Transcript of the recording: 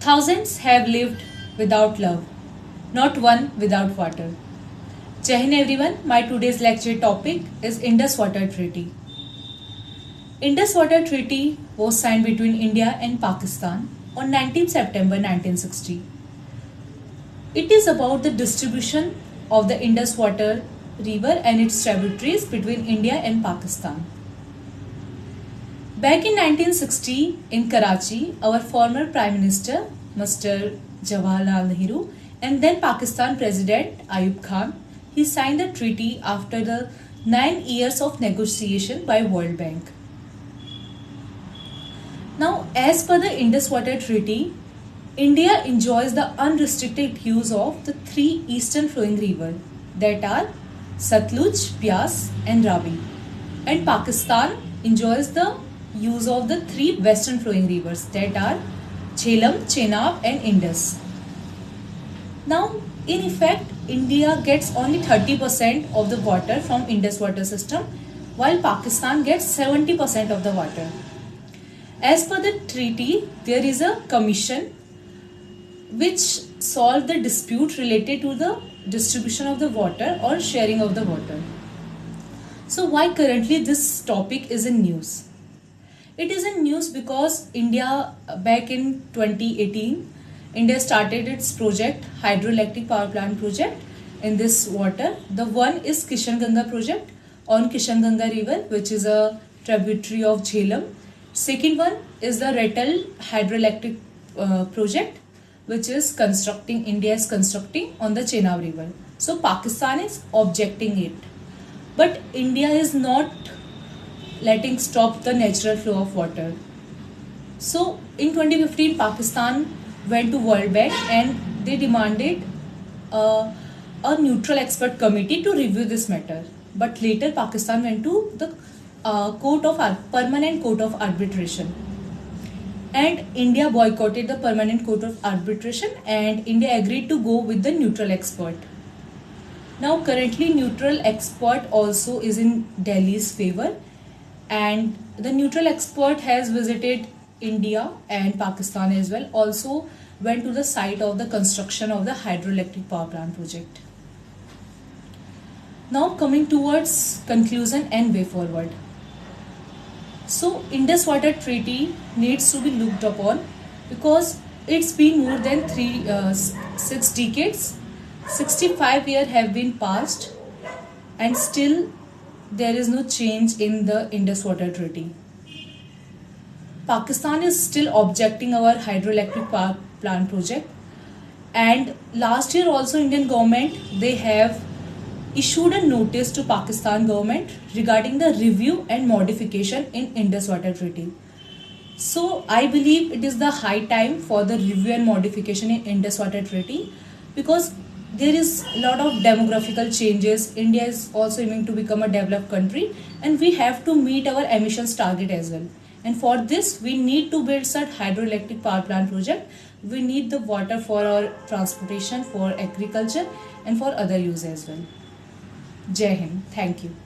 Thousands have lived without love, not one without water. Jai Hind everyone, my today's lecture topic is Indus Water Treaty. Indus Water Treaty was signed between India and Pakistan on 19 September 1960. It is about the distribution of the Indus Water River and its tributaries between India and Pakistan. Back in 1960 in Karachi, our former Prime Minister Mr. Jawaharlal Nehru and then Pakistan President Ayub Khan, he signed the treaty after the 9 years of negotiation by World Bank. Now, as per the Indus Water Treaty, India enjoys the unrestricted use of the three eastern flowing rivers that are Satluj, Bias and Ravi, and Pakistan enjoys the use of the three western flowing rivers that are Jhelum, Chenab and Indus. Now, in effect, India gets only 30% of the water from Indus water system, while Pakistan gets 70% of the water. As per the treaty, there is a commission which solve the dispute related to the distribution of the water or sharing of the water. So why currently this topic is in news? It is in news because India back in 2018, India started its project, hydroelectric power plant project in this water. The one is Kishan Ganga project on Kishan Ganga river, which is a tributary of Jhelum. Second one is the Retal hydroelectric project, which is India is constructing on the Chenab river. So Pakistan is objecting it, but India is not letting stop the natural flow of water. So in 2015, Pakistan went to World Bank and they demanded a neutral expert committee to review this matter. But later Pakistan went to the Permanent Court of Arbitration, and India boycotted the Permanent Court of Arbitration and India agreed to go with the neutral expert. Now currently neutral expert also is in Delhi's favor, and the neutral expert has visited India and Pakistan as well, also went to the site of the construction of the hydroelectric power plant project. Now coming towards conclusion and way forward. So Indus Water Treaty needs to be looked upon because it's been more than 6 decades. 65 years have been passed and still there is no change in the Indus Water Treaty. Pakistan is still objecting our hydroelectric power plant project, and last year also Indian government, they have issued a notice to Pakistan government regarding the review and modification in Indus Water Treaty. So I believe it is the high time for the review and modification in Indus Water Treaty because there is a lot of demographical changes. India is also aiming to become a developed country and we have to meet our emissions target as well. And for this, we need to build such hydroelectric power plant project. We need the water for our transportation, for agriculture and for other use as well. Jai Hind. Thank you.